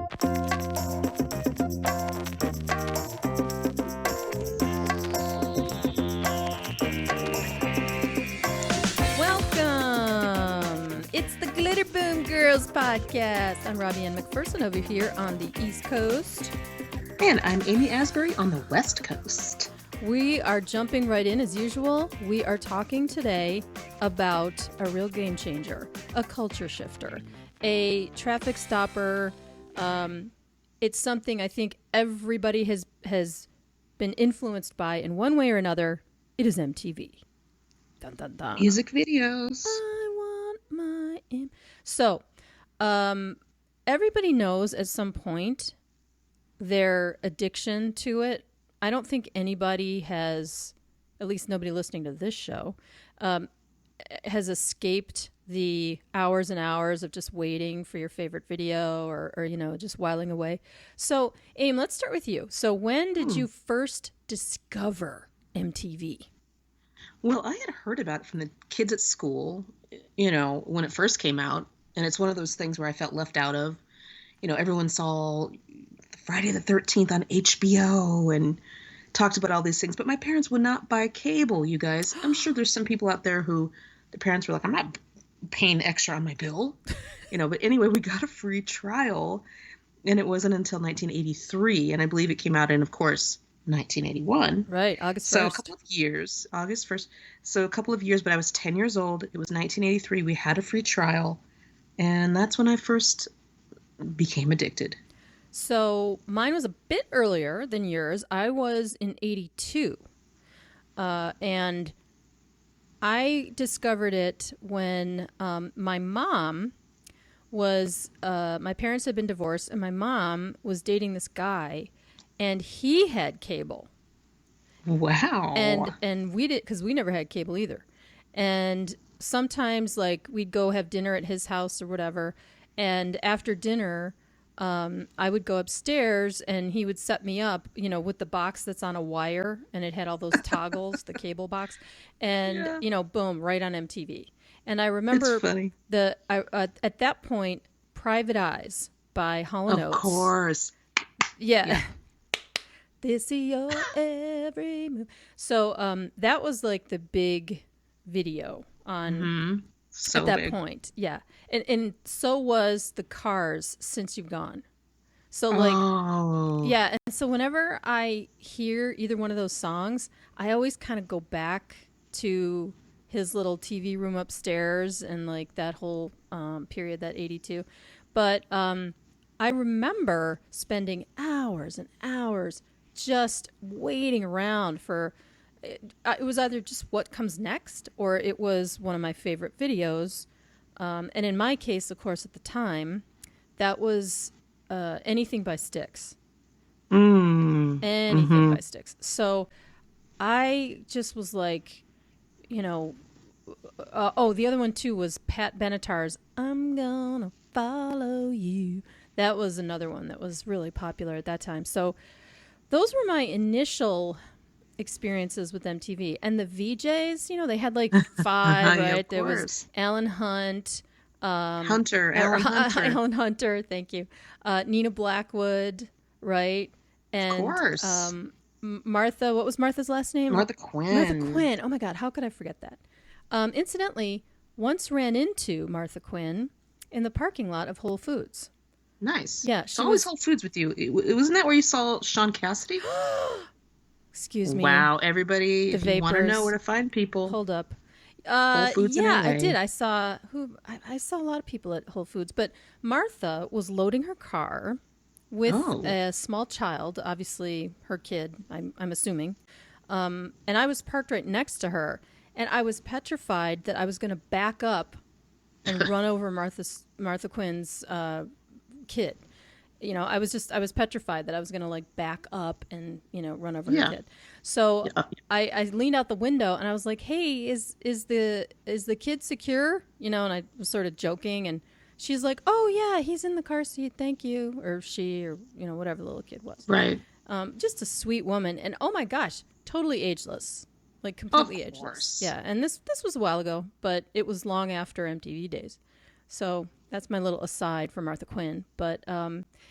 Welcome! It's the Glitter Boom Girls podcast. I'm Robbie-Ann McPherson over here on the East Coast. And I'm Amy Asbury on the West Coast. We are jumping right in as usual. We are talking today about a real game changer, a culture shifter, a traffic stopper. It's something I think everybody has been influenced by in one way or another. It is MTV. Dun, dun, dun. Music videos. I want my... So, everybody knows at some point their addiction to it. I don't think anybody has, at least nobody listening to this show, has escaped the hours and hours of just waiting for your favorite video or you know, just whiling away. So, Aim, let's start with you. So when did you first discover MTV? Well, I had heard about it from the kids at school, you know, when it first came out. And it's one of those things where I felt left out of. You know, everyone saw Friday the 13th on HBO and talked about all these things. But my parents would not buy cable, you guys. I'm sure there's some people out there who the parents were like, I'm not paying extra on my bill. You know, but anyway, we got a free trial. And it wasn't until 1983. And I believe it came out in, of course, 1981. Right, August 1st. So a couple of years, August 1st. So a couple of years, but I was 10 years old. It was 1983. We had a free trial. And that's when I first became addicted. So mine was a bit earlier than yours. I was in 82. And I discovered it when my mom was, my parents had been divorced, and my mom was dating this guy. And he had cable. Wow. And we did, because we never had cable either. And sometimes, like, we'd go have dinner at his house or whatever. And after dinner, I would go upstairs and he would set me up, you know, with the box that's on a wire. And it had all those toggles, the cable box. And, you know, boom, right on MTV. And I remember at that point, Private Eyes by Hall & Oates. Of course. Yeah. They see your every move. So that was like the big video on at that point. Yeah. And so was the Cars Since You've Gone. So like, yeah. And so whenever I hear either one of those songs, I always kind of go back to his little TV room upstairs and like that whole period, that 82. But I remember spending hours and hours just waiting around for it was either just what comes next or it was one of my favorite videos. And in my case, of course, at the time, that was anything by Styx. Anything by Styx. So I just was like, you know, the other one too was Pat Benatar's I'm Gonna Follow You. That was another one that was really popular at that time. So those were my initial experiences with MTV. And the VJs, you know, they had like 5, right? Yeah, there was Alan Hunt. Alan Hunter. Alan Hunter, thank you. Nina Blackwood, right? And, of course. Martha, what was Martha's last name? Martha Quinn. Martha Quinn. Oh my God, how could I forget that? Incidentally, once ran into Martha Quinn in the parking lot of Whole Foods. Nice. Yeah, she always Whole Foods with you. Wasn't that where you saw Sean Cassidy? Excuse me. Wow, everybody! If you want to know where to find people, hold up. Whole Foods in LA. I did. I saw I saw a lot of people at Whole Foods, but Martha was loading her car with a small child, obviously her kid. I'm assuming, and I was parked right next to her, and I was petrified that I was going to back up and run over Martha Quinn's kid. You know, I was petrified that I was going to like back up and, you know, run over her kid. So I leaned out the window and I was like, hey, is the kid secure? You know, and I was sort of joking and she's like, oh yeah, he's in the car seat. Thank you. Or she, or, you know, whatever the little kid was. Right. Just a sweet woman. And oh my gosh, totally ageless, like completely ageless. Yeah. And this was a while ago, but it was long after MTV days. So That's my little aside for Martha Quinn. But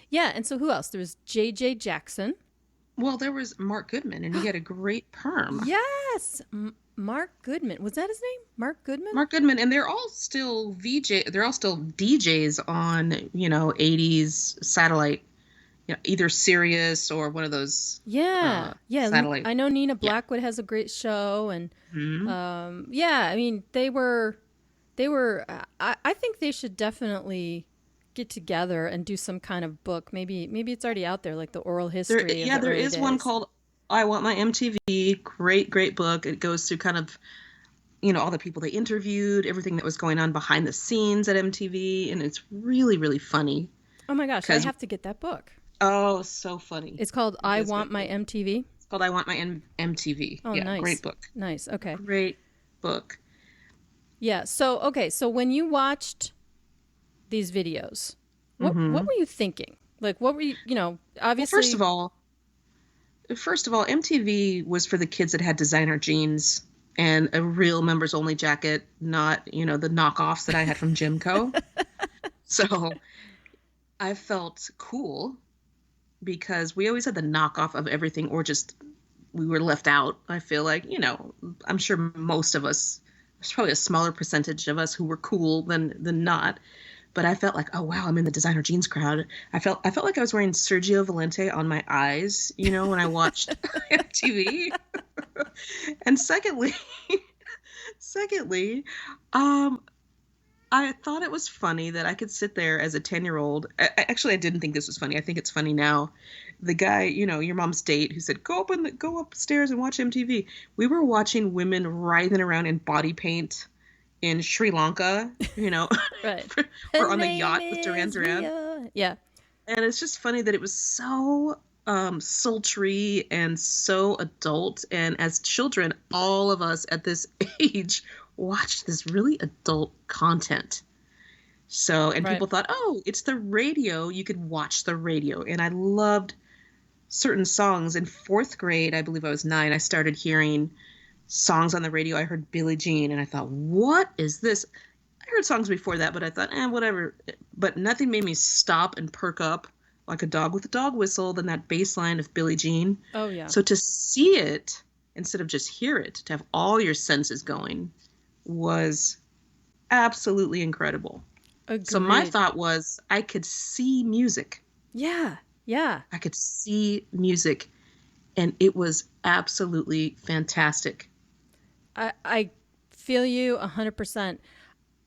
yeah, and so who else? There was J.J. Jackson. Well, there was Mark Goodman, and he had a great perm. Yes, Mark Goodman. Was that his name? Mark Goodman? Mark Goodman, and they're all still they're all still DJs on, 80s satellite, either Sirius or one of those satellite. I know Nina Blackwood has a great show, and I mean, they were I think they should definitely get together and do some kind of book. Maybe it's already out there, like the oral history. There is one called I Want My MTV. Great book. It goes through kind of, all the people they interviewed, everything that was going on behind the scenes at MTV, and it's really, really funny. Oh my gosh, I have to get that book. Oh, so funny. It's called I Want My MTV? It's called I Want My MTV. Oh, yeah, nice. Great book. Nice, okay. Great book. Yeah, so when you watched these videos, what were you thinking? Like, what were you, obviously... Well, first of all, MTV was for the kids that had designer jeans and a real members only jacket, not, the knockoffs that I had from Jimco. So I felt cool because we always had the knockoff of everything, or just we were left out. I feel like, I'm sure most of us, there's probably a smaller percentage of us who were cool than not. But I felt like, oh wow, I'm in the designer jeans crowd. I felt like I was wearing Sergio Valente on my eyes, when I watched MTV. And secondly, I thought it was funny that I could sit there as a 10-year-old. Actually, I didn't think this was funny. I think it's funny now. The guy, your mom's date, who said, go upstairs and watch MTV. We were watching women writhing around in body paint in Sri Lanka, right. or on the yacht with Duran Duran. Yeah. And it's just funny that it was so sultry and so adult. And as children, all of us at this age watched this really adult content. So, and people thought, oh, it's the radio. You could watch the radio. And I loved certain songs. In 4th grade, I believe I was 9, I started hearing songs on the radio. I heard Billie Jean, and I thought, what is this? I heard songs before that, but I thought, whatever. But nothing made me stop and perk up like a dog with a dog whistle than that bass line of Billie Jean. Oh, yeah. So to see it, instead of just hear it, to have all your senses going, was absolutely incredible. Agreed. So my thought was, I could see music. Yeah. I could see music, and it was absolutely fantastic. I feel you 100%.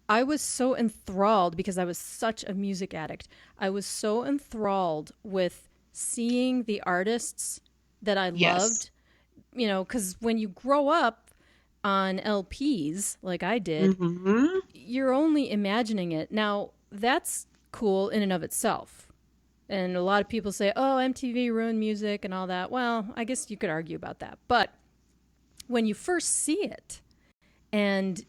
I was so enthralled because I was such a music addict. I was so enthralled with seeing the artists that I loved, because when you grow up on LPs like I did, you're only imagining it. Now, that's cool in and of itself. And a lot of people say, oh, MTV ruined music and all that. Well, I guess you could argue about that. But when you first see it and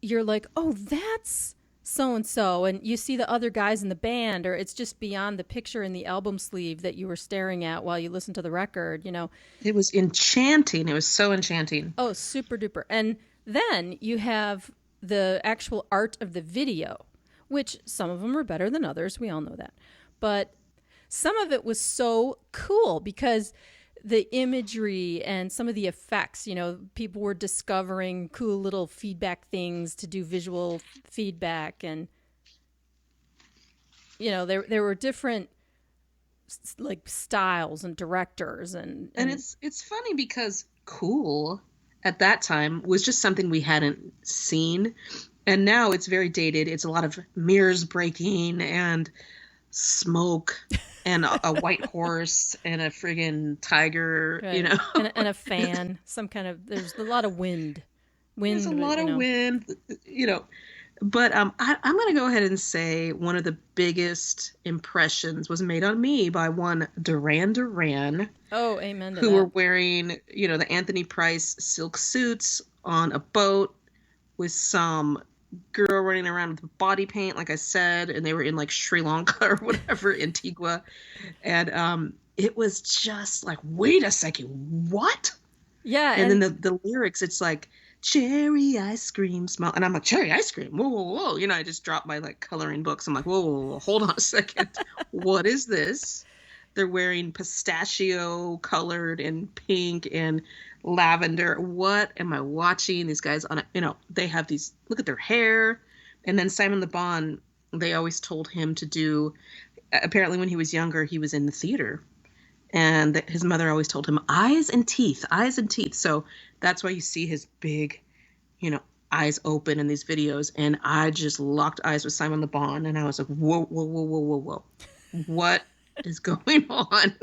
you're like, oh, that's so-and-so, and you see the other guys in the band, or it's just beyond the picture in the album sleeve that you were staring at while you listened to the record, It was enchanting. It was so enchanting. Oh, super duper. And then you have the actual art of the video, which some of them are better than others. We all know that. But some of it was so cool because the imagery and some of the effects, people were discovering cool little feedback things to do visual feedback. And, there were different like styles and directors. And it's funny because cool at that time was just something we hadn't seen. And now it's very dated. It's a lot of mirrors breaking and smoke and a white horse and a friggin' tiger, and a fan, there's a lot of wind. There's a lot of wind, but I'm going to go ahead and say one of the biggest impressions was made on me by one Duran Duran. Oh, amen to who that. were wearing, the Anthony Price silk suits on a boat with some girl running around with body paint, like I said, and they were in like Sri Lanka or whatever, Antigua, and it was just like, wait a second, what? Yeah, and then the lyrics, it's like, cherry ice cream smell. And I'm like, cherry ice cream? Whoa, whoa, whoa. You know, I just dropped my like coloring books. I'm like, whoa, whoa, whoa, hold on a second. What is this? They're wearing pistachio colored and pink and lavender. What am I watching? These guys on they have these, look at their hair. And then Simon LeBon, they always told him to do, apparently when he was younger, he was in the theater. And his mother always told him, eyes and teeth, eyes and teeth. So that's why you see his big, eyes open in these videos. And I just locked eyes with Simon LeBon. And I was like, whoa, whoa, whoa, whoa, whoa, whoa. What is going on?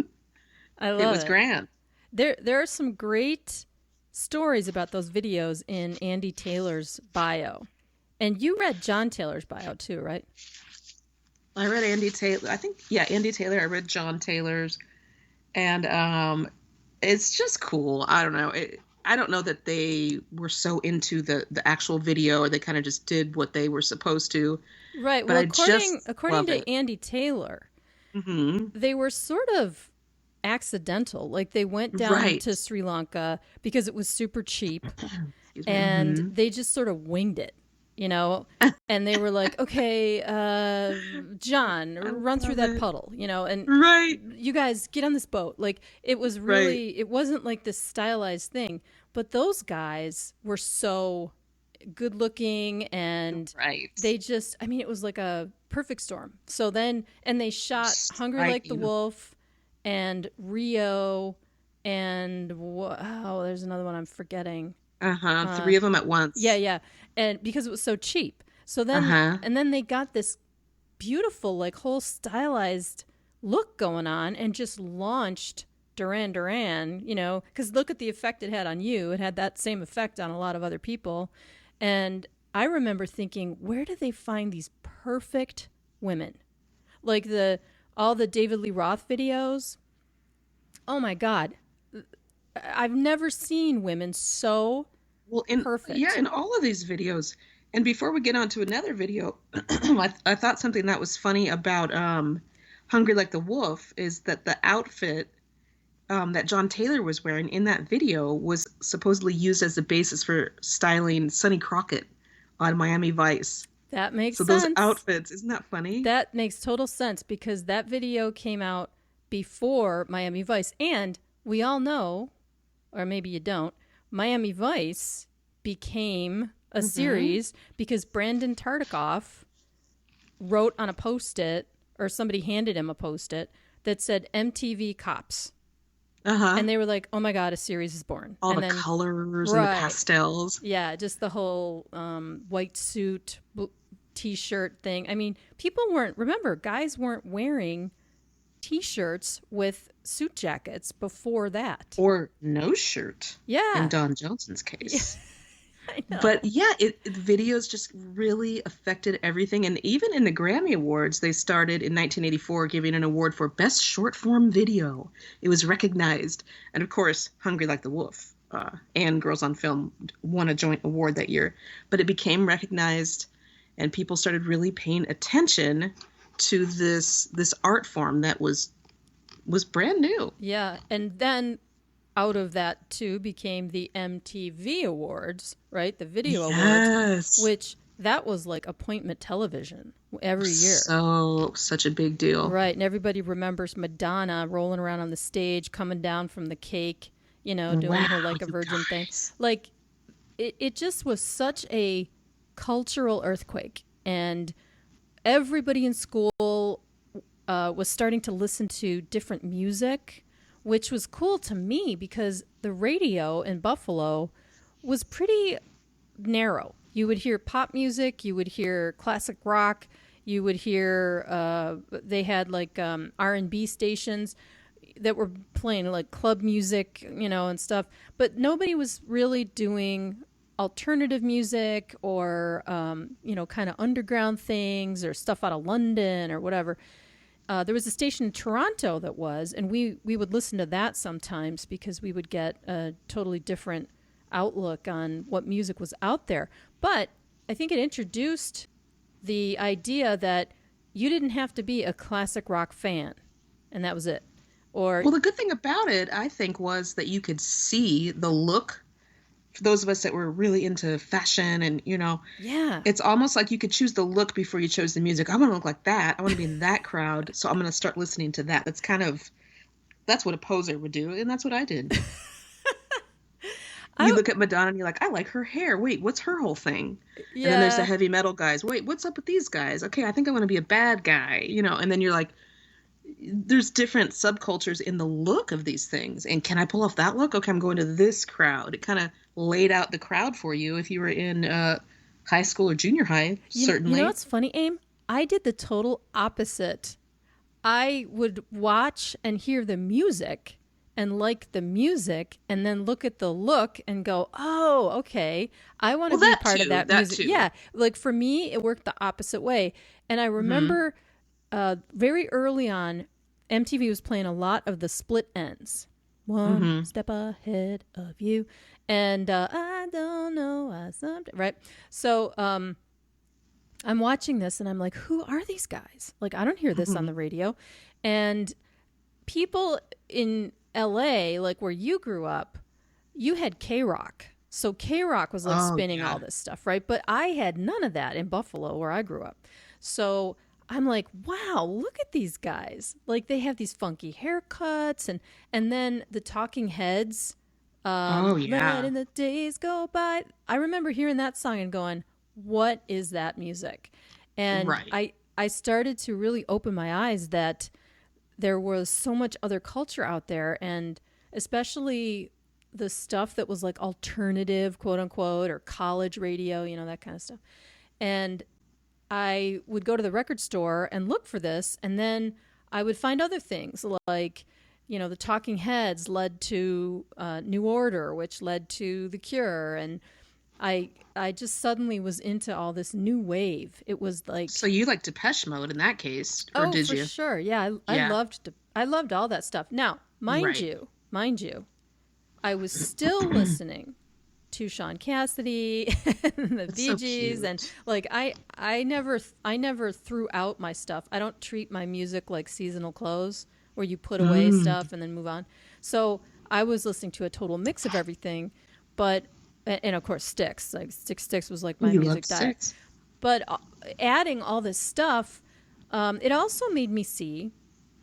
I love it. It was grand. There are some great stories about those videos in Andy Taylor's bio. And you read John Taylor's bio too, right? I read Andy Taylor. I think, yeah, Andy Taylor. I read John Taylor's. And it's just cool. I don't know. I don't know that they were so into the actual video, or they kind of just did what they were supposed to. Right. But well, according to Andy Taylor, they were sort of accidental. Like they went down to Sri Lanka because it was super cheap, and they just sort of winged it. And they were like, okay, John, run through that puddle, and you guys get on this boat. Like it was really, it wasn't like this stylized thing, but those guys were so good looking, and they just, it was like a perfect storm. So then, and they shot Hungry Like the Wolf and Rio and there's another one I'm forgetting. 3 of them at once. Yeah. And because it was so cheap. So then, and then they got this beautiful, like whole stylized look going on, and just launched Duran Duran, because look at the effect it had on you. It had that same effect on a lot of other people. And I remember thinking, where do they find these perfect women? Like all the David Lee Roth videos. Oh my God. I've never seen women so perfect. Yeah, in all of these videos. And before we get on to another video, I thought something that was funny about Hungry Like the Wolf is that the outfit that John Taylor was wearing in that video was supposedly used as the basis for styling Sonny Crockett on Miami Vice. That makes sense. So those outfits, isn't that funny? That makes total sense, because that video came out before Miami Vice. And we all know, or maybe you don't, Miami Vice became a series because Brandon Tartikoff wrote on a Post-it, or somebody handed him a Post-it that said MTV Cops. And they were like, oh my God, a series is born. All the colors and the pastels. Yeah, just the whole white suit, T-shirt thing. People guys weren't wearing T-shirts with suit jackets before that. Or no shirt. Yeah. In Don Johnson's case. I know. But yeah, videos just really affected everything. And even in the Grammy Awards, they started in 1984 giving an award for Best Short Form Video. It was recognized. And of course, Hungry Like the Wolf and Girls on Film won a joint award that year. But it became recognized, and people started really paying attention to this art form that was brand new. Yeah, and then out of that too became the MTV Awards, right? The Video Awards, which that was like appointment television every year. So such a big deal. Right, and everybody remembers Madonna rolling around on the stage, coming down from the cake, doing her like a virgin thing. Like it just was such a cultural earthquake, and everybody in school was starting to listen to different music, which was cool to me because the radio in Buffalo was pretty narrow. You would hear pop music, you would hear classic rock, you would hear, they had like R&B stations that were playing like club music, and stuff. But nobody was really doing alternative music or, kind of underground things or stuff out of London or whatever. There was a station in Toronto that was, and we would listen to that sometimes because we would get a totally different outlook on what music was out there. But I think it introduced the idea that you didn't have to be a classic rock fan, and that was it. Well, the good thing about it, I think, was that you could see the look, for those of us that were really into fashion and, Yeah. it's almost like you could choose the look before you chose the music. I want to look like that. I want to be in that crowd. So I'm going to start listening to that. That's what a poser would do. And that's what I did. You look at Madonna and you're like, I like her hair. Wait, what's her whole thing? Yeah. And then there's the heavy metal guys. Wait, what's up with these guys? Okay, I think I want to be a bad guy, and then you're like, there's different subcultures in the look of these things. And can I pull off that look? Okay, I'm going to this crowd. It kind of laid out the crowd for you if you were in high school or junior high, certainly. You know what's funny, Aim? I did the total opposite. I would watch and hear the music and like the music and then look at the look and go, oh, okay, I want to be part of that music. Too. Yeah, like for me, it worked the opposite way. And I remember very early on, MTV was playing a lot of the split ends. One step ahead of you. And I don't know why something, right? So I'm watching this and I'm like, who are these guys? Like, I don't hear this on the radio. And people in LA, like where you grew up, you had K-Rock. So K-Rock was like spinning all this stuff, right? But I had none of that in Buffalo where I grew up. So I'm like, wow, look at these guys. Like they have these funky haircuts and then the Talking Heads. Letting the days go by. I remember hearing that song and going, what is that music? And I started to really open my eyes that there was so much other culture out there, and especially the stuff that was like alternative, quote unquote, or college radio, that kind of stuff. And I would go to the record store and look for this, and then I would find other things like, the Talking Heads led to New Order, which led to The Cure, and I just suddenly was into all this new wave. It was like, so you like Depeche Mode in that case, or did you? Oh, for sure, yeah. I loved all that stuff. Now, mind you, I was still listening to Sean Cassidy and the Bee Gees, and like I never threw out my stuff. I don't treat my music like seasonal clothes, where you put away stuff and then move on. So I was listening to a total mix of everything, and of course Styx. Like Styx was like my music diet. But adding all this stuff, it also made me see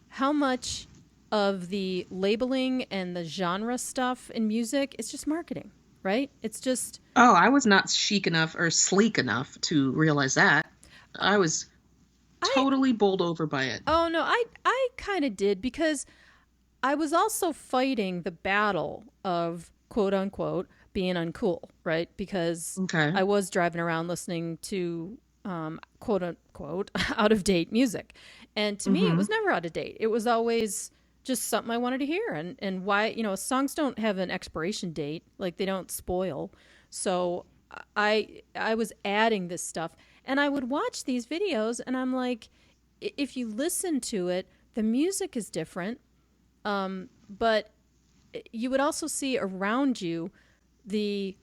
how much of the labeling and the genre stuff in music is just marketing, right? It's just... Oh, I was not chic enough or sleek enough to realize that. I was totally bowled over by it. Oh, no, I kind of did, because I was also fighting the battle of, quote unquote, being uncool, right? Because I was driving around listening to, quote unquote, out of date music. And to me, it was never out of date. It was always just something I wanted to hear. And why, songs don't have an expiration date, like they don't spoil. So I was adding this stuff, and I would watch these videos, and I'm like, if you listen to it, the music is different. But you would also see around you the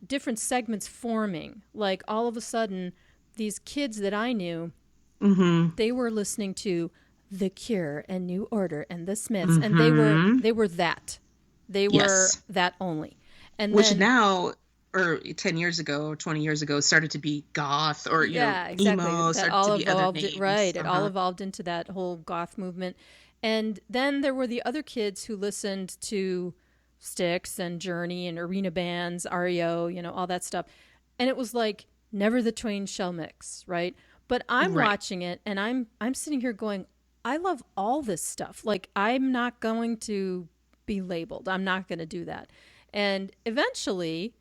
different segments forming. Like all of a sudden, these kids that I knew, they were listening to The Cure and New Order and the Smiths, and they were that. They were that only. And which now, or 10 years ago or 20 years ago, started to be goth or exactly. emo, that started all to be evolved, other names. Right, it all evolved into that whole goth movement. And then there were the other kids who listened to Styx and Journey and arena bands, REO, all that stuff. And it was like, never the twain shall mix, right? But I'm watching it, and I'm sitting here going, I love all this stuff. Like, I'm not going to be labeled. I'm not going to do that. And eventually,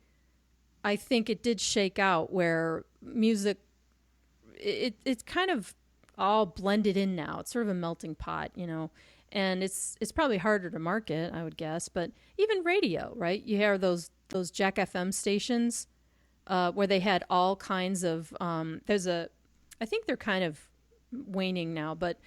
I think it did shake out where music, it's kind of all blended in now. It's sort of a melting pot, and it's probably harder to market, I would guess. But even radio, right? You hear those Jack FM stations where they had all kinds of, I think they're kind of waning now, but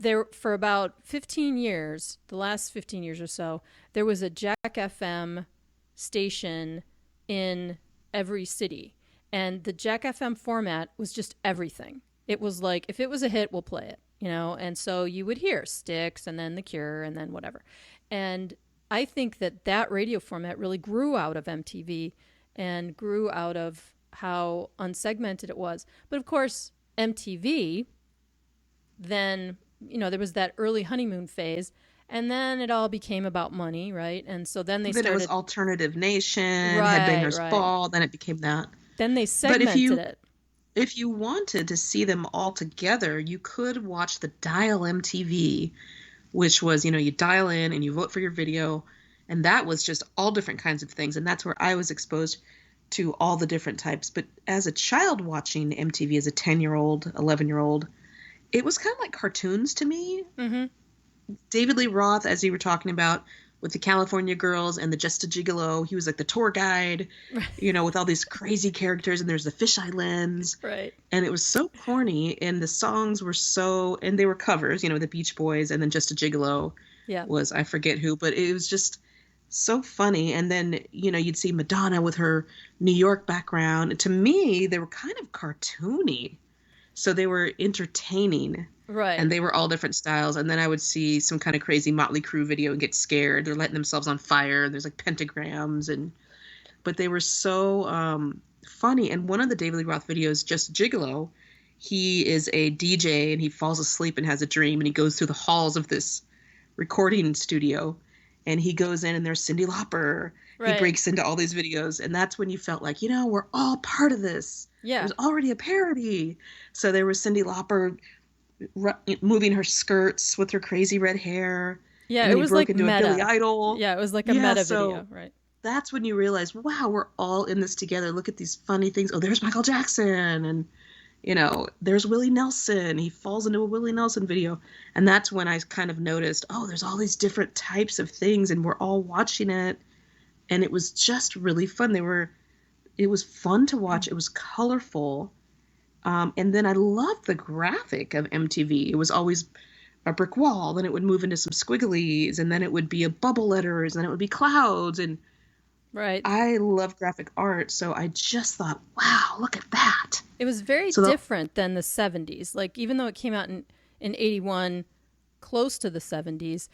there for about 15 years, the last 15 years or so, there was a Jack FM station in every city. And the Jack FM format was just everything. It was like, if it was a hit, we'll play it, And so you would hear Styx and then The Cure and then whatever. And I think that radio format really grew out of MTV. and grew out of how unsegmented it was. But of course, MTV, then, there was that early honeymoon phase, and then it all became about money, right? And so then they Then it was started. Alternative Nation, Right, Headbangers right. Ball, then it became that. Then they But segmented it. if you wanted to see them all together, you could watch the Dial MTV, which was, you dial in and you vote for your video, and that was just all different kinds of things. And that's where I was exposed to all the different types. But as a child watching MTV, as a 10-year-old, 11-year-old, it was kind of like cartoons to me. Mm-hmm. David Lee Roth, as you were talking about, with the California Girls and the Just a Gigolo, he was like the tour guide, with all these crazy characters, and there's the Fish Islands. Right. And it was so corny, and the songs were and they were covers, the Beach Boys, and then Just a Gigolo was, I forget who, but it was just so funny. And then, you'd see Madonna with her New York background. And to me, they were kind of cartoony. So they were entertaining. Right. And they were all different styles. And then I would see some kind of crazy Motley Crue video and get scared. They're lighting themselves on fire. There's like pentagrams. But they were so funny. And one of the David Lee Roth videos, Just Gigolo, he is a DJ and he falls asleep and has a dream. And he goes through the halls of this recording studio. And he goes in and there's Cyndi Lauper. Right. He breaks into all these videos. And that's when you felt like, we're all part of this. Yeah. There's already a parody. So there was Cyndi Lauper moving her skirts with her crazy red hair. Yeah, it was like meta. A Billy Idol. Yeah, it was like a meta video, right? That's when you realize, wow, we're all in this together. Look at these funny things. Oh, there's Michael Jackson, and there's Willie Nelson. He falls into a Willie Nelson video, and that's when I kind of noticed, oh, there's all these different types of things, and we're all watching it, and it was just really fun. It was fun to watch. It was colorful. And then I loved the graphic of MTV. It was always a brick wall, then it would move into some squigglies, and then it would be a bubble letters, and then it would be clouds. And right. I love graphic art, so I just thought, wow, look at that. It was very different than the 70s. Like, even though it came out in 81, close to the 70s,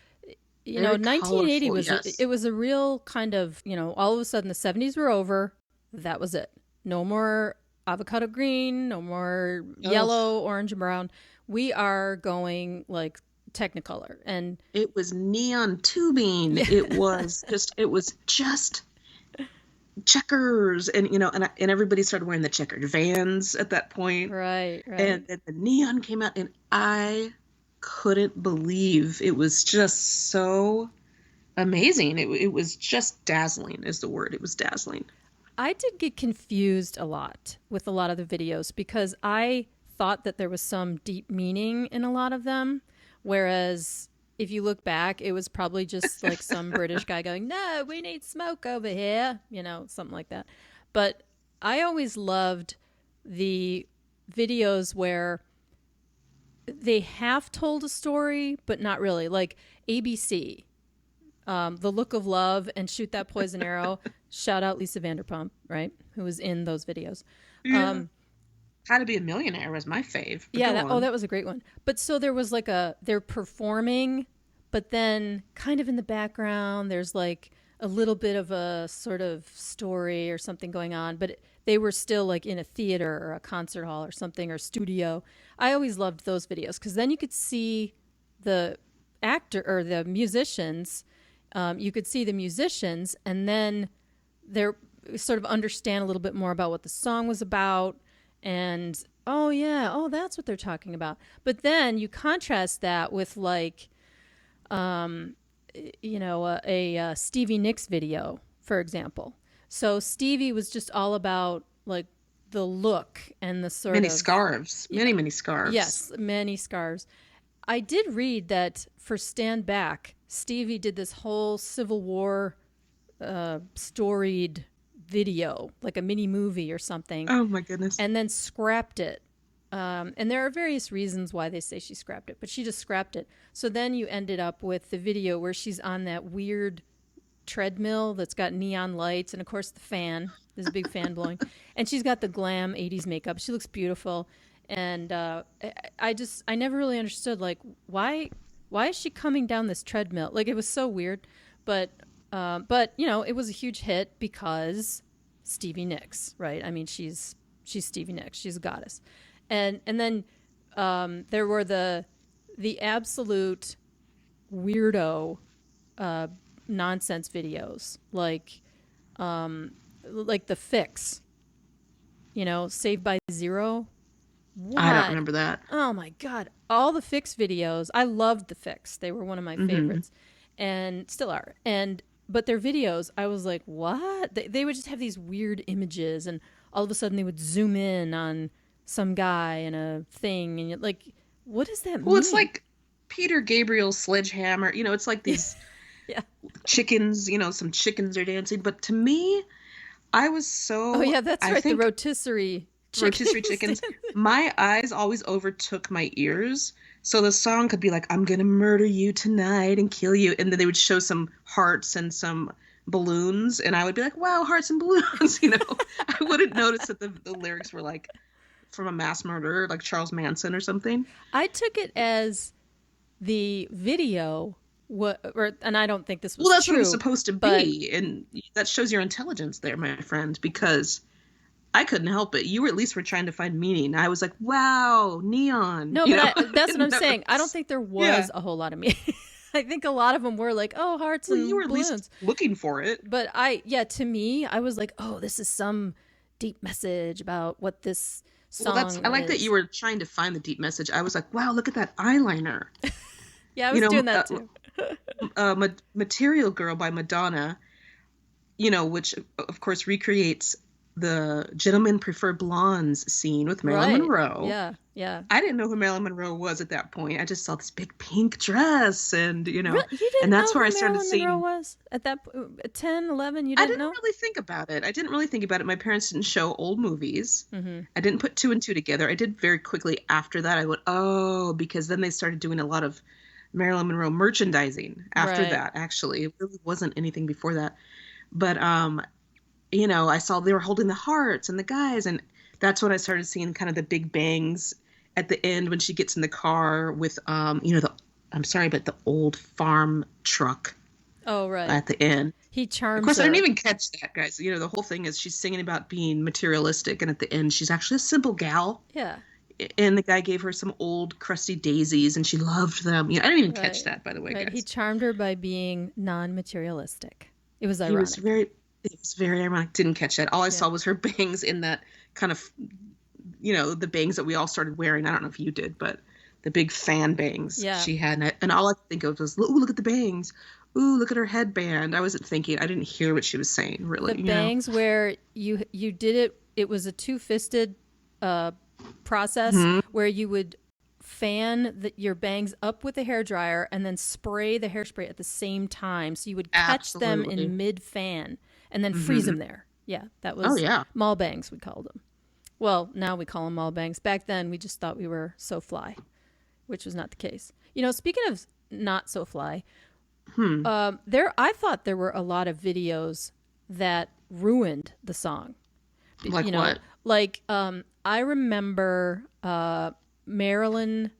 1980 was, it was a real kind of, all of a sudden the 70s were over. That was it. No more avocado green, no more yellow, orange, and brown. We are going like Technicolor, and it was neon tubing. It was just checkers, and and everybody started wearing the checkered Vans at that point. Right. And the neon came out, and I couldn't believe it was just so amazing. It was just dazzling is the word. It was dazzling. I did get confused a lot with a lot of the videos because I thought that there was some deep meaning in a lot of them. Whereas if you look back, it was probably just like some British guy going, no, we need smoke over here, something like that. But I always loved the videos where they half told a story, but not really. Like ABC, The Look of Love and Shoot That Poison Arrow. Shout out Lisa Vanderpump, right? Who was in those videos. Yeah. How to Be a Millionaire was my fave. Yeah, that was a great one. But so there was like they're performing, but then kind of in the background, there's like a little bit of a sort of story or something going on, but they were still like in a theater or a concert hall or something, or studio. I always loved those videos because then you could see the actor or the musicians. You could see the musicians, and then they're sort of understand a little bit more about what the song was about. And that's what they're talking about. But then you contrast that with like, a Stevie Nicks video, for example. So Stevie was just all about like the look and the sort many of scarves, many scarves. Yes, many scarves. I did read that for Stand Back, Stevie did this whole Civil War storied video, like a mini movie or something. Oh my goodness. And then scrapped it. And there are various reasons why they say she scrapped it, but she just scrapped it. So then you ended up with the video where she's on that weird treadmill that's got neon lights, and of course the fan. There's a big fan blowing. And she's got the glam 80s makeup. She looks beautiful. And I never really understood, like, why is she coming down this treadmill? Like, it was so weird. But it was a huge hit because Stevie Nicks, right? I mean, she's Stevie Nicks. She's a goddess. And then there were the absolute weirdo nonsense videos, like the Fixx, Saved by Zero. What? I don't remember that. Oh my God. All the Fixx videos. I loved the Fixx. They were one of my favorites and still are. But their videos, I was like, what? They would just have these weird images, and all of a sudden they would zoom in on some guy and a thing, and you're like, what does that mean? Well, it's like Peter Gabriel's Sledgehammer. It's like these chickens, some chickens are dancing. But to me, I was so... Oh, yeah, that's right, the rotisserie chickens. My eyes always overtook my ears. So the song could be like, I'm going to murder you tonight and kill you. And then they would show some hearts and some balloons. And I would be like, wow, hearts and balloons. I wouldn't notice that the lyrics were like from a mass murderer, like Charles Manson or something. I took it as the video, and I don't think this was true. Well, that's true, what it's supposed to be. And that shows your intelligence there, my friend, because... I couldn't help it. You at least were trying to find meaning. I was like, wow, neon. No, but that's what I'm saying. I don't think there was a whole lot of meaning. I think a lot of them were like, oh, hearts and you were balloons. At least looking for it. But to me, I was like, oh, this is some deep message about what this song is. I like that you were trying to find the deep message. I was like, wow, look at that eyeliner. Yeah, I was doing that too. Material Girl by Madonna, which of course recreates the Gentlemen Prefer Blondes scene with Marilyn Monroe. Yeah. I didn't know who Marilyn Monroe was at that point. I just saw this big pink dress and, Really? You didn't and that's know where who I started Marilyn seeing... Monroe was at that 10, 11, you didn't know? I didn't really think about it. My parents didn't show old movies. I didn't put two and two together. I did very quickly after that. I went, oh, because then they started doing a lot of Marilyn Monroe merchandising after that, actually. It really wasn't anything before that. But, I saw they were holding the hearts and the guys, and that's when I started seeing kind of the big bangs at the end when she gets in the car with, I'm sorry, but the old farm truck. Oh, right. At the end. He charms Of course, her. I didn't even catch that, guys. The whole thing is she's singing about being materialistic, and at the end, she's actually a simple gal. Yeah. And the guy gave her some old crusty daisies, and she loved them. I didn't even catch that, by the way, guys. He charmed her by being non-materialistic. It was ironic. It was very ironic. Didn't catch that. All I saw was her bangs in that kind of, the bangs that we all started wearing. I don't know if you did, but the big fan bangs she had. And all I could think of was, ooh, look at the bangs. Ooh, look at her headband. I wasn't thinking. I didn't hear what she was saying, really. The bangs where you did it, it was a two-fisted process where you would fan your bangs up with a hairdryer and then spray the hairspray at the same time. So you would catch them in mid-fan and then freeze them there. Yeah, that was mall bangs, we called them. Well, now we call them mall bangs. Back then, we just thought we were so fly, which was not the case. Speaking of not so fly, I thought there were a lot of videos that ruined the song. Like what? Like, I remember Marylin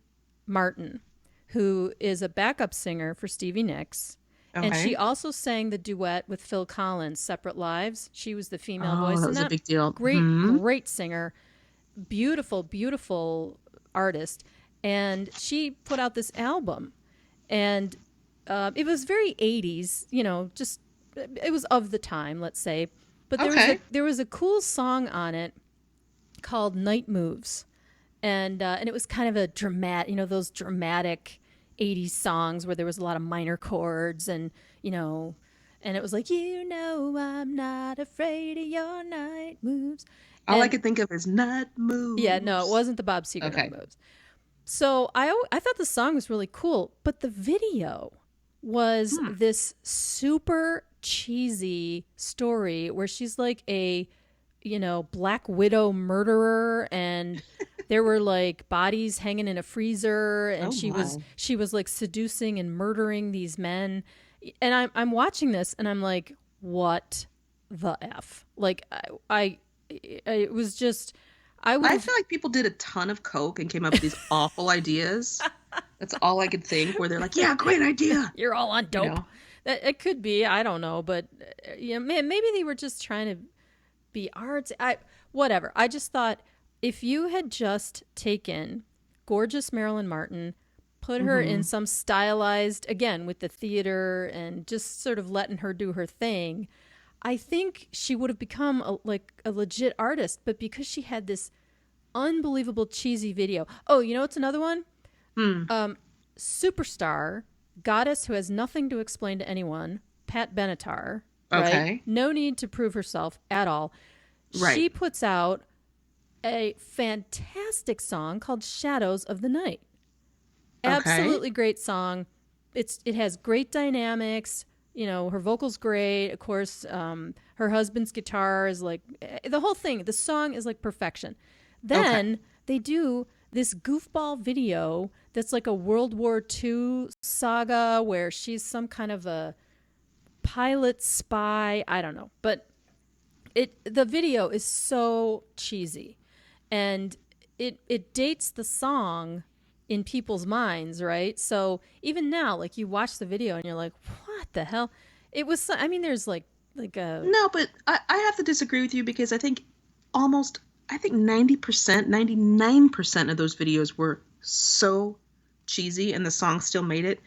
Martin, who is a backup singer for Stevie Nicks. Okay. And she also sang the duet with Phil Collins, Separate Lives. She was the female voice in that. That was a big deal. Great singer. Beautiful, beautiful artist. And she put out this album. And it was very 80s, it was of the time, let's say. But there was a cool song on it called Night Moves. And it was kind of a dramatic, those dramatic 80s songs where there was a lot of minor chords and it was like, I'm not afraid of your night moves. All I could think of is Night Moves. Yeah, no, it wasn't the Bob Seger Night Moves. So I thought the song was really cool, but the video was this super cheesy story where she's like a Black Widow murderer, and there were like bodies hanging in a freezer, and she was like seducing and murdering these men. And I'm watching this and I'm like, what the F? Like it was just, I feel like people did a ton of coke and came up with these awful ideas. That's all I could think, where they're like, yeah, great idea. You're all on dope. It could be, I don't know, but maybe they were just trying to be artsy. Whatever. I just thought if you had just taken gorgeous Marylin Martin, put her in some stylized, again, with the theater and just sort of letting her do her thing, I think she would have become a legit artist. But because she had this unbelievable cheesy video. Oh, you know what's another one? Superstar, goddess who has nothing to explain to anyone, Pat Benatar. Okay. Right? No need to prove herself at all. Right. She puts out a fantastic song called Shadows of the Night. Absolutely great song. It has great dynamics. You know, her vocal's great. Of course, her husband's guitar is like the whole thing. The song is like perfection. Then they do this goofball video that's like a World War II saga where she's some kind of a pilot spy. I don't know, but the video is so cheesy, and it dates the song in people's minds, right? So even now, like you watch the video and you're like, what the hell? It was, I mean, there's like a... No, but I have to disagree with you because I think 90%, 99% of those videos were so cheesy and the song still made it.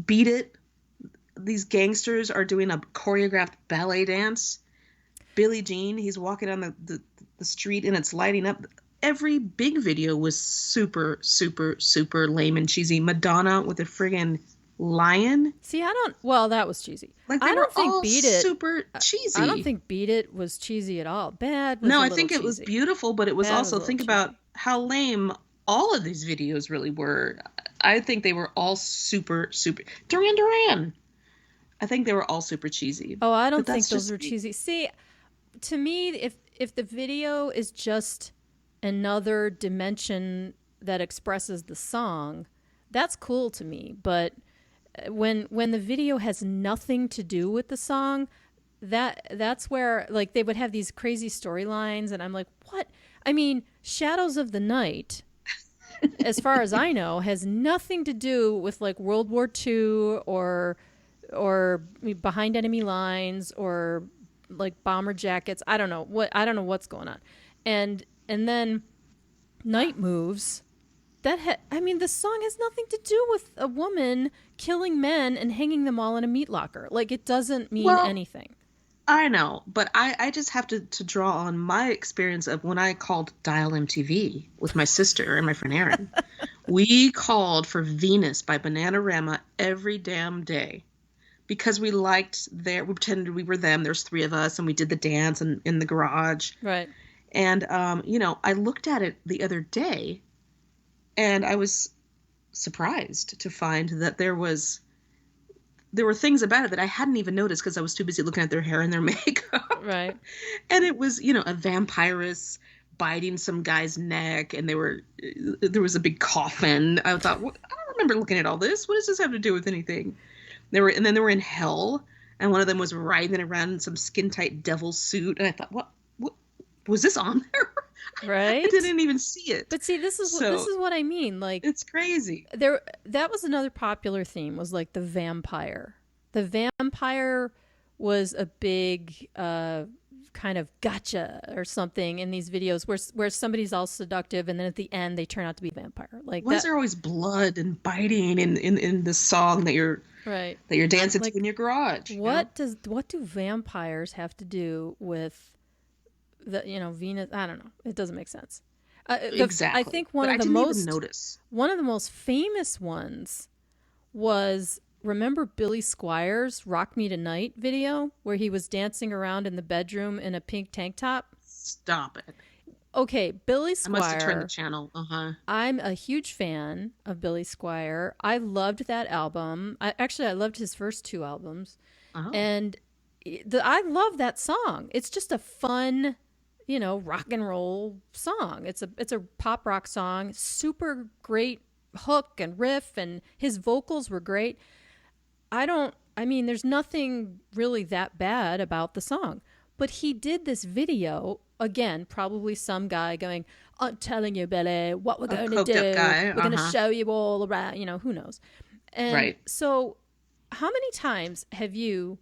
Beat It. These gangsters are doing a choreographed ballet dance. Billie Jean, he's walking on the street and it's lighting up. Every big video was super, super, super lame and cheesy. Madonna with a friggin' lion. See, that was cheesy. Like I don't think Beat It super cheesy. I don't think Beat It was cheesy at all. Bad was No, I think it was beautiful, but it was also, think about how lame all of these videos really were. I think they were all super, super. Duran Duran. I think they were all super cheesy. Oh, I don't think those were cheesy. See, to me, if the video is just another dimension that expresses the song, that's cool to me. But when the video has nothing to do with the song, that's where like they would have these crazy storylines, and I'm like, what? I mean, Shadows of the Night, as far as I know, has nothing to do with like World War II or Behind Enemy Lines or like bomber jackets. I don't know what's going on. And then Night Moves. The song has nothing to do with a woman killing men and hanging them all in a meat locker. Like, it doesn't mean anything. I know, but I just have to draw on my experience of when I called Dial MTV with my sister and my friend Erin. We called for Venus by Bananarama every damn day because we pretended we were them. There's three of us, and we did the dance in the garage. Right. And, I looked at it the other day, and I was surprised to find that there were things about it that I hadn't even noticed because I was too busy looking at their hair and their makeup. Right. And it was, a vampiress biting some guy's neck, and there was a big coffin. I thought, I don't remember looking at all this. What does this have to do with anything? And then they were in hell, and one of them was riding around in some skin-tight devil suit, and I thought, what was this on there? Right. I didn't even see it. But see, this is what I mean. Like, it's crazy. That was another popular theme, was like the vampire. The vampire was a big kind of gotcha or something in these videos where somebody's all seductive and then at the end they turn out to be a vampire. Like, why is there always blood and biting in the song that you're dancing to in your garage? What do vampires have to do with Venus? I don't know. It doesn't make sense. Exactly. I think one of the most famous ones was, remember Billy Squire's "Rock Me Tonight" video where he was dancing around in the bedroom in a pink tank top? Stop it. Okay, Billy Squire. I must have turned the channel. I'm a huge fan of Billy Squire. I loved that album. I loved his first two albums. And I love that song. It's just a fun, rock and roll song. It's a pop rock song. Super great hook and riff, and his vocals were great. There's nothing really that bad about the song. But he did this video, again, probably some guy going, I'm telling you, Billy, what we're going to do. We're going to show you all around, who knows. And so how many times have you,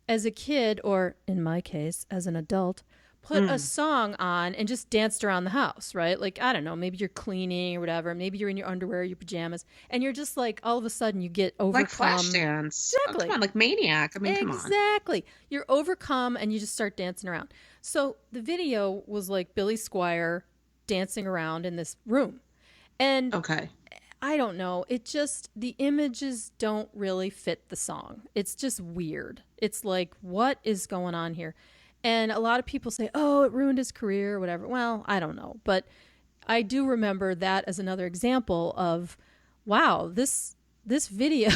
as a kid, or in my case, as an adult, put a song on and just danced around the house, right? Like, I don't know, maybe you're cleaning or whatever. Maybe you're in your underwear, your pajamas, and you're just like, all of a sudden you get overcome. Like Flashdance. Exactly. Oh, come on, like Maniac. I mean, come on. Exactly. You're overcome and you just start dancing around. So the video was like Billy Squire dancing around in this room. And I don't know. It just, the images don't really fit the song. It's just weird. It's like, what is going on here? And a lot of people say, oh, it ruined his career or whatever. Well, I don't know. But I do remember that as another example of, wow, this video,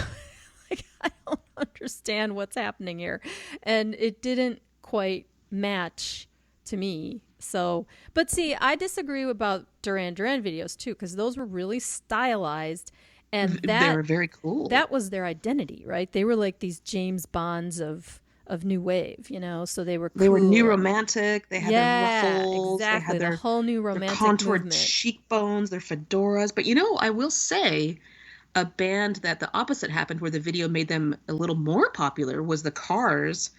like, I don't understand what's happening here. And it didn't quite match to me. So, but see, I disagree about Duran Duran videos too, because those were really stylized. And they were very cool. That was their identity, right? They were like these James Bonds of new wave, you know, so they were cool. They were new romantic. They had their ruffles. Exactly. They had the whole new romantic their contoured movement. cheekbones, their fedoras. But, you know, I will say a band that the opposite happened, where the video made them a little more popular, was the Cars,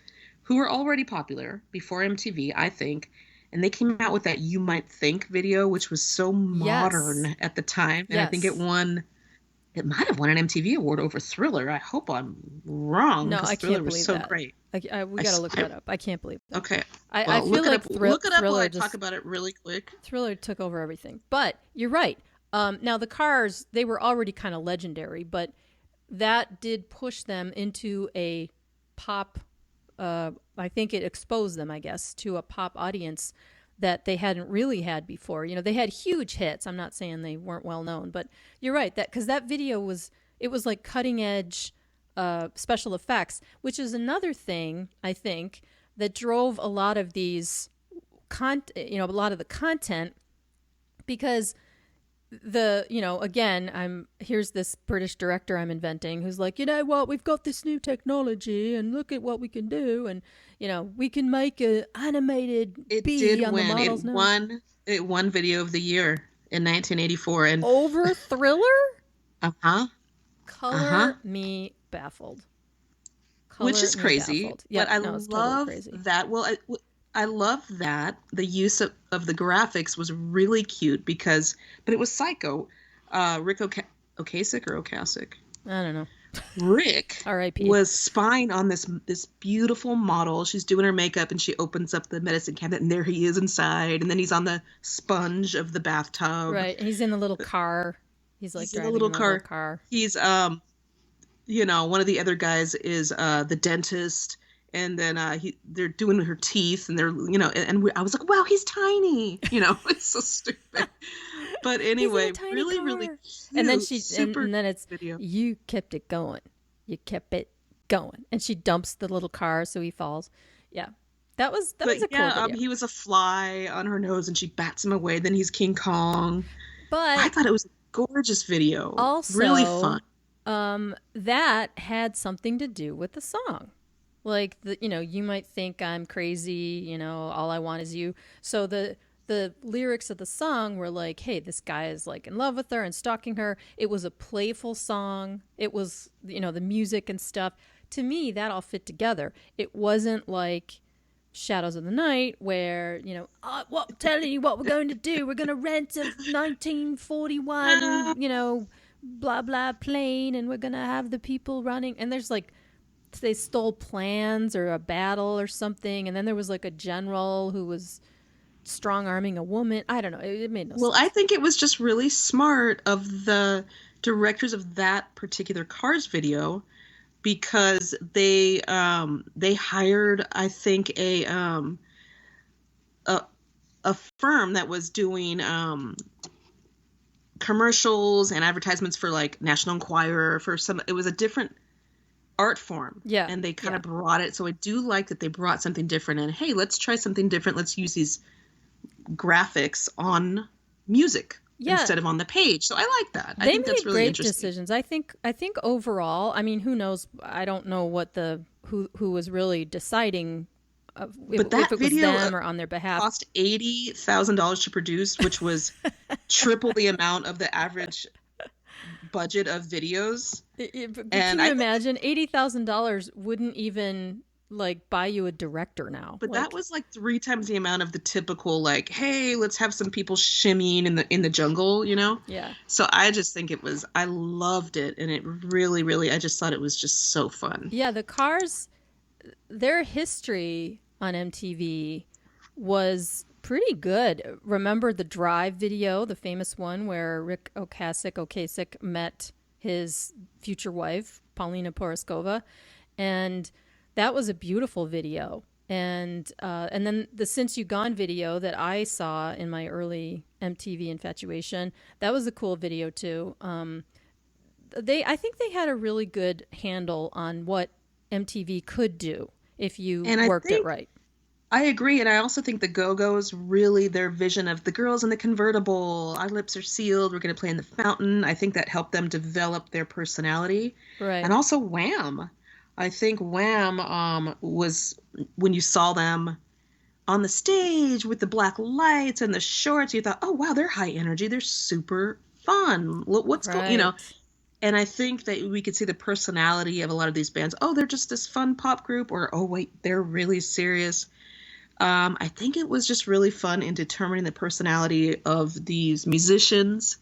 who were already popular before MTV, I think. And they came out with that You Might Think video, which was so modern at the time. And I think it might have won an MTV award over Thriller. I hope I'm wrong. No, I can't Thriller believe was so that. great. We got to look that up. I can't believe that. Okay. I feel like look it up while I just talk about it really quick. Thriller took over everything. But you're right. Now, the Cars, they were already kind of legendary, but that did push them into a pop, I think it exposed them, I guess, to a pop audience that they hadn't really had before. You know, they had huge hits. I'm not saying they weren't well known, but you're right, that because that video was like cutting edge special effects, which is another thing I think that drove a lot of these a lot of the content, because here's this British director I'm inventing who's like, you know what, we've got this new technology and look at what we can do, and we can make a animated bee on the model's nose. It won Video of the Year in 1984, and over Thriller. Color me baffled. Which is crazy. Yeah, but I love that. Well, I love that the use of the graphics was really cute but it was psycho. Rick Ocasek or Ocasek? I don't know. Rick R.I.P. was spying on this beautiful model. She's doing her makeup and she opens up the medicine cabinet and there he is inside. And then he's on the sponge of the bathtub. Right. And he's in the little car. He's like driving in the little car. He's, one of the other guys is the dentist. And then they're doing her teeth, and they're, I was like, wow, he's tiny. It's so stupid. But anyway, really, car. Really cute. And then and then it's video. You kept it going. You kept it going. And she dumps the little car so he falls. Yeah. That was a cool video. He was a fly on her nose and she bats him away. Then he's King Kong. But I thought it was a gorgeous video. Also, really fun. That had something to do with the song. Like, you might think I'm crazy, all I want is you. So the lyrics of the song were like, hey, this guy is like in love with her and stalking her. It was a playful song. It was, the music and stuff. To me, that all fit together. It wasn't like Shadows of the Night where, telling you what we're going to do. We're going to rent a 1941, blah, blah plane, and we're going to have the people running. And there's like, they stole plans or a battle or something, and then there was like a general who was strong-arming a woman. I don't know. It made no sense. Well, I think it was just really smart of the directors of that particular Cars video, because they hired, I think, a firm that was doing commercials and advertisements for like National Enquirer it was a different art form. Yeah. And they kind of brought it. So I do like that they brought something different, and hey, let's try something different. Let's use these graphics on music instead of on the page. So I like that. I think that's really interesting. They made great decisions. I think overall, I mean, who knows? I don't know what who was really deciding but that if it video was them or on their behalf. Cost $80,000 to produce, which was triple the amount of the average budget of videos. Can you imagine $80,000 wouldn't even like buy you a director now. But that was like 3 times the amount of the typical, like, hey, let's have some people shimmying in the jungle, you know? Yeah. So I just think I loved it, and it really, really, I just thought it was just so fun. Yeah, the Cars, their history on MTV was pretty good. Remember the Drive video, the famous one where Rick Ocasek met his future wife, Paulina Poroskova, and that was a beautiful video. And then the Since You Gone video that I saw in my early MTV infatuation, that was a cool video too. I think they had a really good handle on what MTV could do if you worked it right. I agree, and I also think the Go-Gos, really their vision of the girls in the convertible, our lips are sealed, we're going to play in the fountain, I think that helped them develop their personality. Right. And also Wham. I think Wham was, when you saw them on the stage with the black lights and the shorts, you thought, oh, wow, they're high energy, they're super fun. What's going, you know? And I think that we could see the personality of a lot of these bands. Oh, they're just this fun pop group, or, oh, wait, they're really serious. I think it was just really fun in determining the personality of these musicians,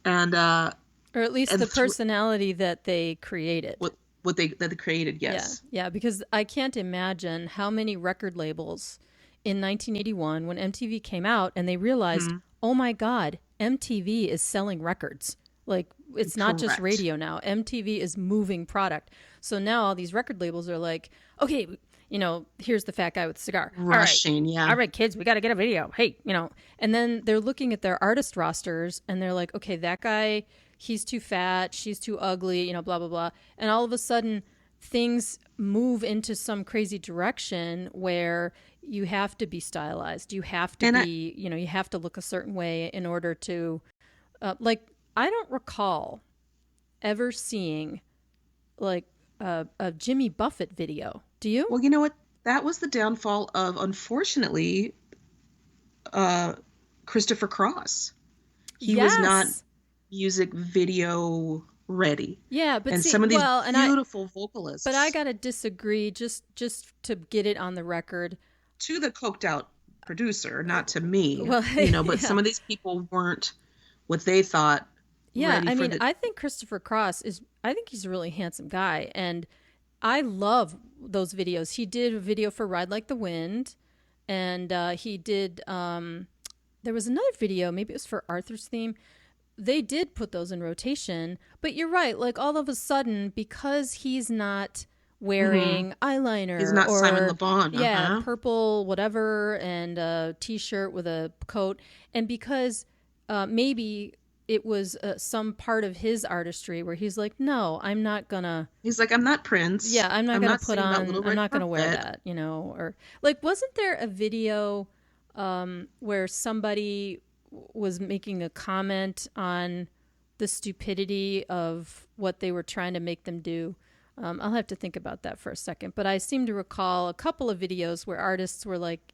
and or at least the personality that they created. That they created, yes. Yeah, because I can't imagine how many record labels in 1981 when MTV came out and they realized, oh my God, MTV is selling records. Like, it's not just radio now. MTV is moving product. So now all these record labels are like, okay, you know, here's the fat guy with the cigar. Rushing, all right, kids, we got to get a video. Hey, you know, and then they're looking at their artist rosters and they're like, okay, that guy, he's too fat, she's too ugly, you know, blah, blah, blah. And all of a sudden things move into some crazy direction where you have to be stylized. You have to you have to look a certain way in order to, like, I don't recall ever seeing like a Jimmy Buffett video. Do you? Well, you know what? That was the downfall of, unfortunately, Christopher Cross. He was not music video ready. Yeah, but some of these beautiful vocalists. But I gotta disagree, just to get it on the record. To the coked out producer, not to me. Well, you know, but some of these people weren't what they thought. Yeah, I mean, I think Christopher Cross I think he's a really handsome guy, and I love those videos. He did a video for Ride Like the Wind, and he did, there was another video, maybe it was for Arthur's Theme. They did put those in rotation, but you're right, like all of a sudden, because he's not wearing eyeliner. He's not Simon LeBon. Yeah, purple whatever, and a t-shirt with a coat, and because maybe it was some part of his artistry where he's like, no, I'm not gonna. He's like, I'm not Prince. Yeah, I'm not gonna put on. I'm not gonna wear that, you know. Or like, wasn't there a video where somebody was making a comment on the stupidity of what they were trying to make them do? I'll have to think about that for a second. But I seem to recall a couple of videos where artists were like,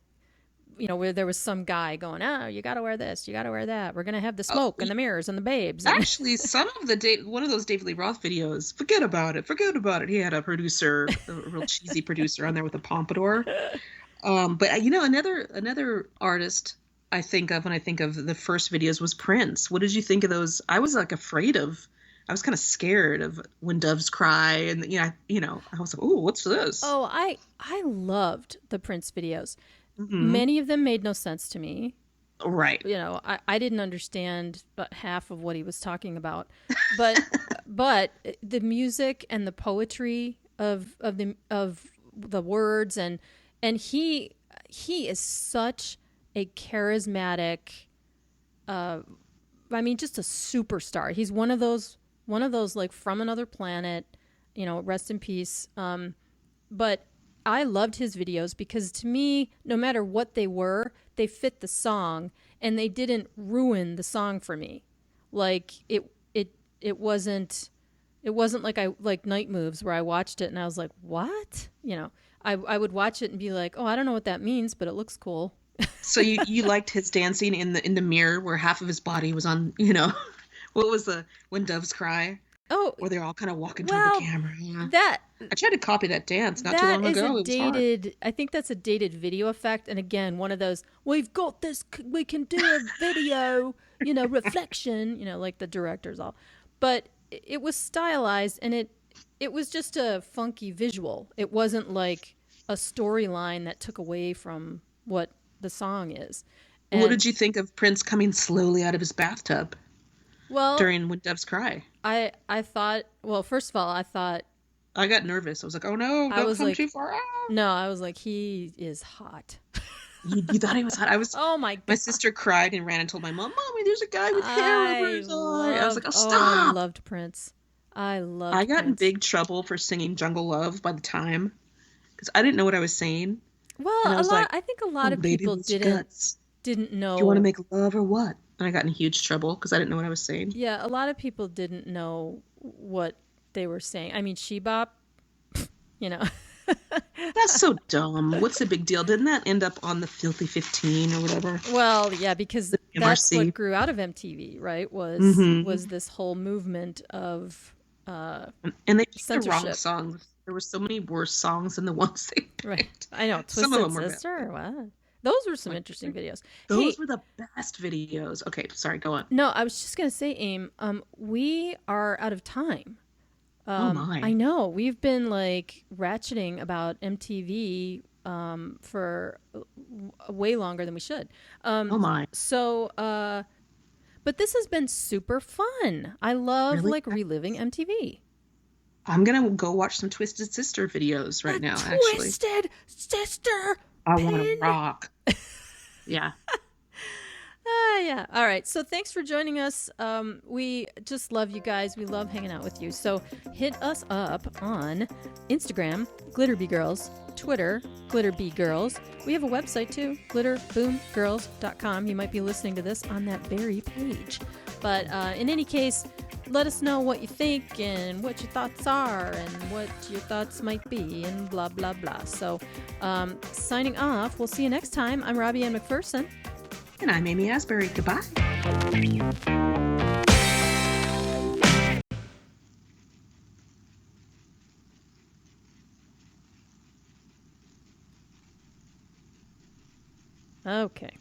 you know, where there was some guy going, oh, you got to wear this, you got to wear that. We're going to have the smoke and the mirrors and the babes. Actually, some of one of those David Lee Roth videos, forget about it. He had a producer, a real cheesy producer on there with a pompadour. But, you know, another artist I think of when I think of the first videos was Prince. What did you think of those? I was like I was kind of scared of When Doves Cry, and you know, I was like, "Oh, what's this?" Oh, I loved the Prince videos. Mm-hmm. Many of them made no sense to me. Right. You know, I didn't understand but half of what he was talking about, but the music and the poetry of the words and he is such a charismatic. I mean, just a superstar. He's one of those like from another planet, you know, rest in peace. But I loved his videos because to me, no matter what they were, they fit the song and they didn't ruin the song for me. Like it wasn't like Night Moves where I watched it and I was like, what? You know, I would watch it and be like, oh, I don't know what that means, but it looks cool. So you liked his dancing in the mirror where half of his body was on, you know, what was the When Doves Cry? Oh, where they're all kind of walking toward the well, camera. that I tried to copy that dance not too that long is a ago. It was hard. dated. I think that's a dated video effect. And again, one of those. We've got this. We can do a video. Reflection. Like the directors all. But it was stylized, and it was just a funky visual. It wasn't like a storyline that took away from what the song is. And what did you think of Prince coming slowly out of his bathtub during When Doves Cry? I thought, well, first of all, I thought, I got nervous. I was like, oh no, don't come too far out. No, I was like, he is hot. You thought he was hot? Oh my God. My sister cried and ran and told my mom, Mommy, there's a guy with hair over his eye. I was like, oh, stop. I loved Prince. I got in big trouble for singing Jungle Love by the time, because I didn't know what I was saying. Well, I think a lot of people didn't know. Do you want to make love or what? And I got in huge trouble because I didn't know what I was saying. Yeah, a lot of people didn't know what they were saying. I mean, Shebop, That's so dumb. What's the big deal? Didn't that end up on the Filthy 15 or whatever? Well, yeah, because that's what grew out of MTV, right? Was this whole movement of and they picked the wrong songs. There were so many worse songs than the ones they picked. Right. I know. Twisted Sister. What? Those were some interesting videos. Those were the best videos. Okay, sorry, go on. No, I was just going to say, Aim, we are out of time. Oh my. I know. We've been like ratcheting about MTV for way longer than we should. Oh my. So, but this has been super fun. I love reliving MTV. I'm going to go watch some Twisted Sister videos right now, actually. Twisted Sister! I want to rock. Yeah. Yeah. All right. So thanks for joining us. We just love you guys. We love hanging out with you. So hit us up on Instagram, GlitterBeeGirls, Twitter, GlitterBeeGirls. We have a website too, glitterboomgirls.com. You might be listening to this on that very page. But in any case, let us know what you think and what your thoughts are and what your thoughts might be and blah, blah, blah. So signing off. We'll see you next time. I'm Robbie-Ann McPherson. And I'm Amy Asbury. Goodbye. Okay.